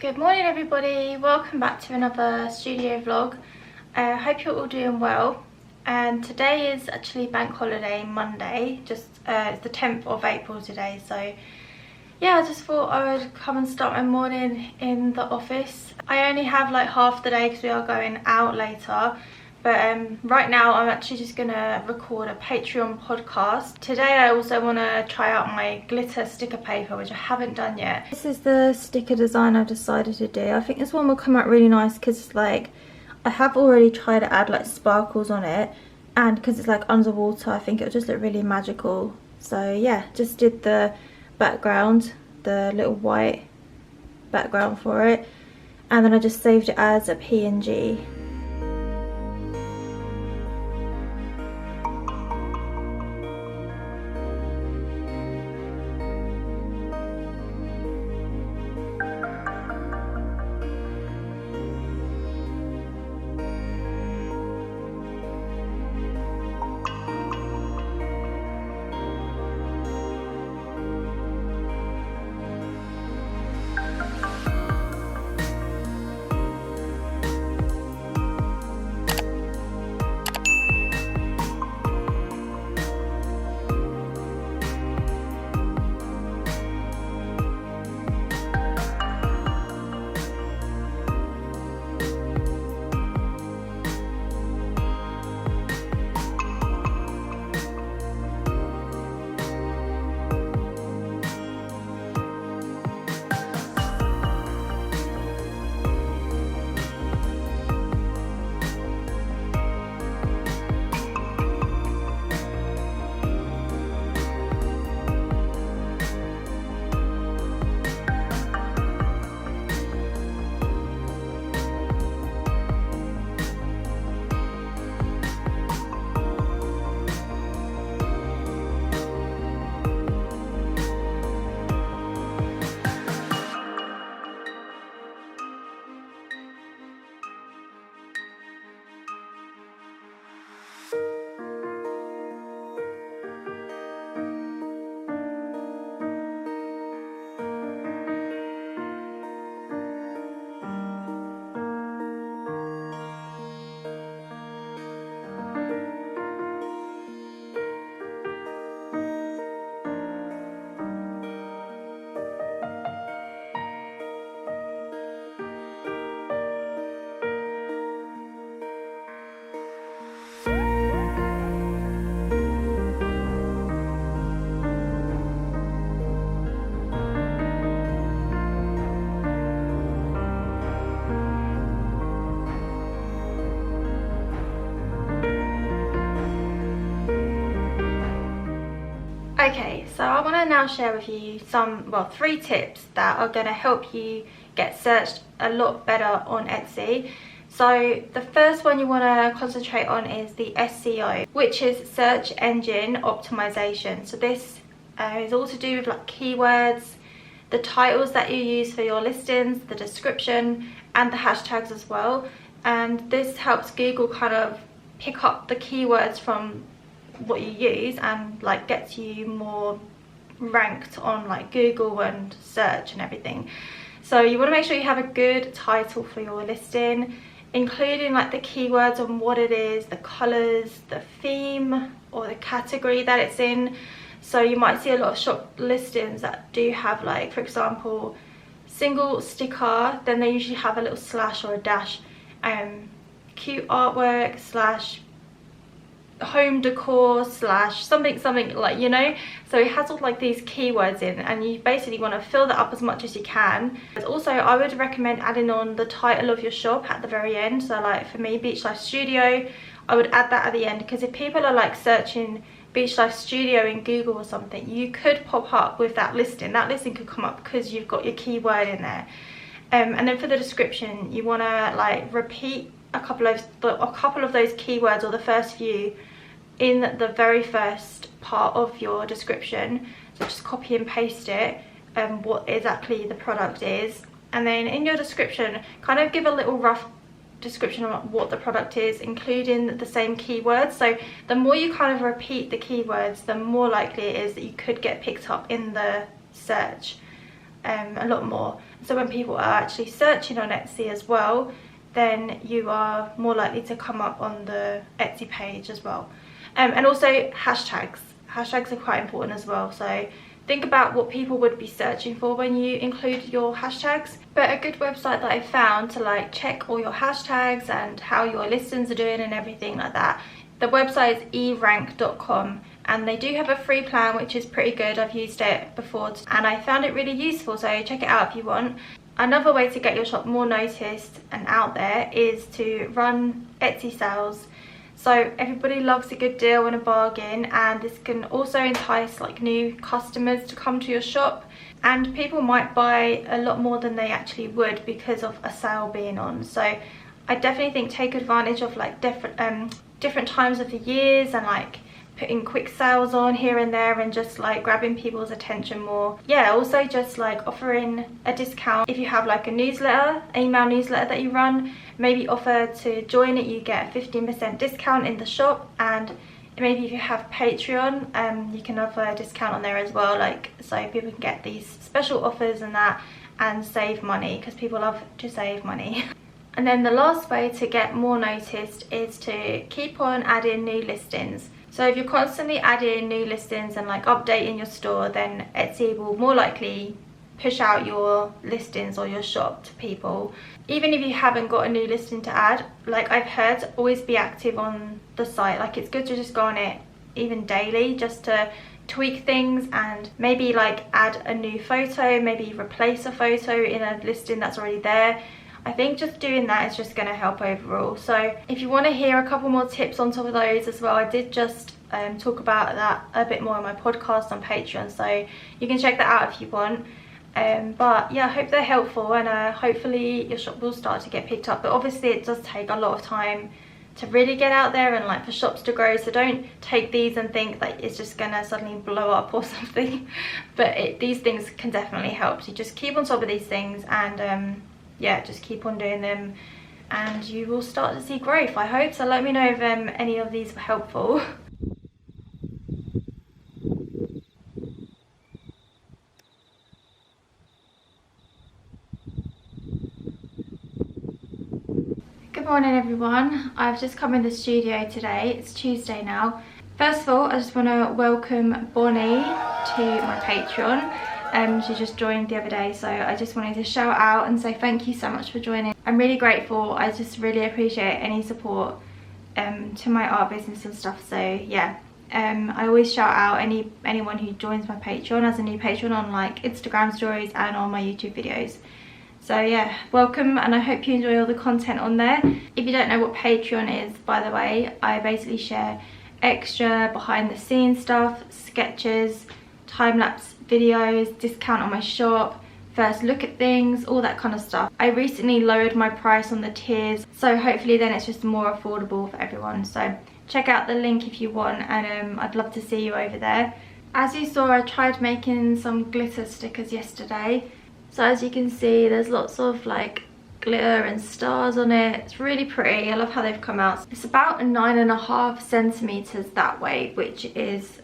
Good morning everybody, welcome back to another studio vlog. Hope you're all doing well, and today is actually bank holiday Monday, it's the 10th of April today, so yeah, I just thought I would come and start my morning in the office. I only have like half the day because we are going out later, but right now I'm actually just gonna record a Patreon podcast. Today I also want to try out my glitter sticker paper, which I haven't done yet. This is the sticker design I've decided to do. I think this one will come out really nice because like I have already tried to add like sparkles on it, and because it's like underwater I think it'll just look really magical. So yeah, just did the background, the little white background for it, and then I just saved it as a PNG. Okay, so I want to now share with you three tips that are going to help you get searched a lot better on Etsy. So the first one you want to concentrate on is the SEO, which is search engine optimization. So this is all to do with like keywords, the titles that you use for your listings, the description, and the hashtags as well. And this helps Google kind of pick up the keywords from what you use and like gets you more ranked on like Google and search and everything. So you want to make sure you have a good title for your listing, including like the keywords on what it is, the colors, the theme or the category that it's in. So you might see a lot of shop listings that do have like, for example, single sticker, then they usually have a little slash or a dash, cute artwork slash home decor slash something like, you know. So it has all like these keywords in, and you basically want to fill that up as much as you can. Also, I would recommend adding on the title of your shop at the very end. So like for me, Beach Life Studio, I would add that at the end, because if people are like searching Beach Life Studio in Google or something, you could pop up with that listing. That listing could come up because you've got your keyword in there. And then for the description, you want to like repeat a couple of those keywords, or the first few, in the very first part of your description. So just copy and paste it, what exactly the product is, and then in your description kind of give a little rough description of what the product is, including the same keywords. So the more you kind of repeat the keywords, the more likely it is that you could get picked up in the search. a lot more. So when people are actually searching on Etsy as well, then you are more likely to come up on the Etsy page as well. And also hashtags. Hashtags are quite important as well. So think about what people would be searching for when you include your hashtags. But a good website that I found to like check all your hashtags and how your listings are doing and everything like that, the website is erank.com, and they do have a free plan which is pretty good. I've used it before and I found it really useful, so check it out if you want. Another way to get your shop more noticed and out there is to run Etsy sales. So everybody loves a good deal and a bargain, and this can also entice like new customers to come to your shop, and people might buy a lot more than they actually would because of a sale being on. So I definitely think take advantage of like different times of the years and like putting quick sales on here and there and just like grabbing people's attention more. Yeah, also just like offering a discount if you have like a newsletter, email newsletter that you run. Maybe offer to join it, you get a 15% discount in the shop. And maybe if you have Patreon, you can offer a discount on there as well, like so people can get these special offers and that and save money, because people love to save money. And then the last way to get more noticed is to keep on adding new listings. So if you're constantly adding new listings and like updating your store, then Etsy will more likely push out your listings or your shop to people. Even if you haven't got a new listing to add, like I've heard, always be active on the site. Like it's good to just go on it even daily just to tweak things and maybe like add a new photo, maybe replace a photo in a listing that's already there. I think just doing that is just going to help overall. So if you want to hear a couple more tips on top of those as well, I did just talk about that a bit more on my podcast on Patreon, so you can check that out if you want. But yeah, I hope they're helpful, and hopefully your shop will start to get picked up. But obviously it does take a lot of time to really get out there and like for shops to grow, so don't take these and think that it's just gonna suddenly blow up or something. But these things can definitely help. So just keep on top of these things and yeah, just keep on doing them and you will start to see growth, I hope. So let me know if any of these were helpful. Good morning everyone. I've just come in the studio today. It's Tuesday now. First of all, I just want to welcome Bonnie to my Patreon. She just joined the other day, so I just wanted to shout out and say thank you so much for joining. I'm really grateful. I just really appreciate any support to my art business and stuff. So yeah, I always shout out anyone who joins my Patreon as a new patron on like Instagram stories and on my YouTube videos. So yeah, welcome, and I hope you enjoy all the content on there. If you don't know what Patreon is, by the way, I basically share extra behind the scenes stuff, sketches, time-lapse videos, discount on my shop, first look at things, all that kind of stuff. I recently lowered my price on the tiers, so hopefully then it's just more affordable for everyone. So check out the link if you want, and I'd love to see you over there. As you saw, I tried making some glitter stickers yesterday. So as you can see, there's lots of like glitter and stars on it. It's really pretty. I love how they've come out. It's about 9.5 centimeters that way, which is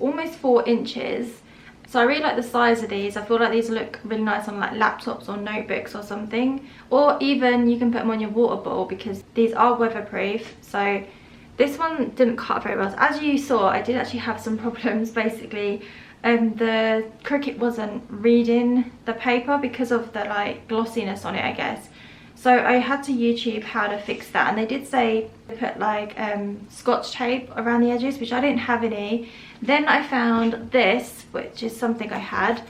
almost 4 inches. So I really like the size of these. I feel like these look really nice on like laptops or notebooks or something, or even you can put them on your water bottle because these are weatherproof. So this one didn't cut very well. So as you saw, I did actually have some problems. Basically the Cricut wasn't reading the paper because of the like glossiness on it, I guess. So I had to YouTube how to fix that, and they did say put like scotch tape around the edges, which I didn't have any. Then I found this, which is something I had,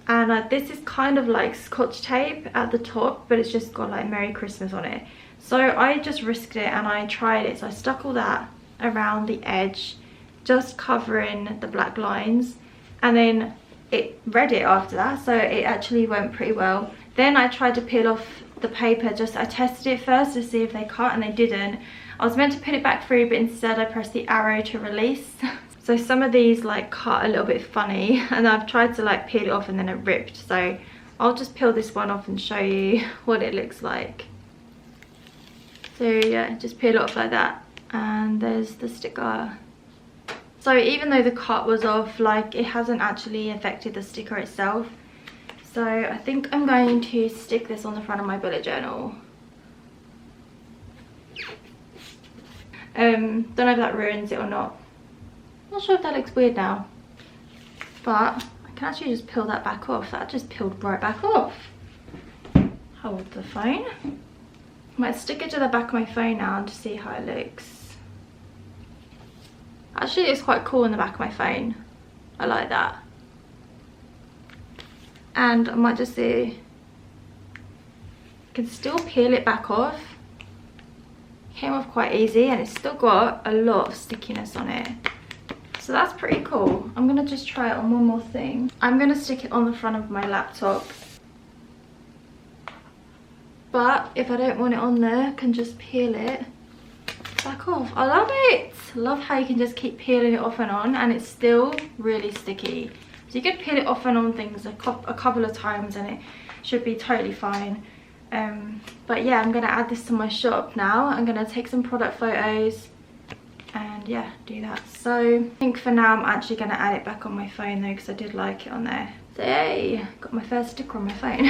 and this is kind of like scotch tape at the top, but it's just got like Merry Christmas on it. So I just risked it and I tried it. So I stuck all that around the edge, just covering the black lines, and then it read it after that, so it actually went pretty well. Then I tried to peel off the paper. I tested it first to see if they cut, and they didn't. I was meant to put it back through, but instead I pressed the arrow to release. So some of these like cut a little bit funny, and I've tried to like peel it off and then it ripped. So I'll just peel this one off and show you what it looks like. So yeah, just peel it off like that, and there's the sticker. So even though the cut was off, like it hasn't actually affected the sticker itself. So I think I'm going to stick this on the front of my bullet journal. Don't know if that ruins it or not. Not sure if that looks weird now, but I can actually just peel that back off. That just peeled right back off. Hold the phone. I might stick it to the back of my phone now to see how it looks. Actually, it's quite cool in the back of my phone. I like that. And I might just see, you can still peel it back off. Came off quite easy, and it's still got a lot of stickiness on it. So that's pretty cool. I'm gonna just try it on one more thing. I'm gonna stick it on the front of my laptop. But if I don't want it on there, I can just peel it back off. I love it. Love how you can just keep peeling it off and on, and it's still really sticky. So you could peel it off and on things a couple of times and it should be totally fine. But yeah, I'm gonna add this to my shop now. I'm gonna take some product photos and yeah, do that. So I think for now I'm actually gonna add it back on my phone though, because I did like it on there. So yay, got my first sticker on my phone.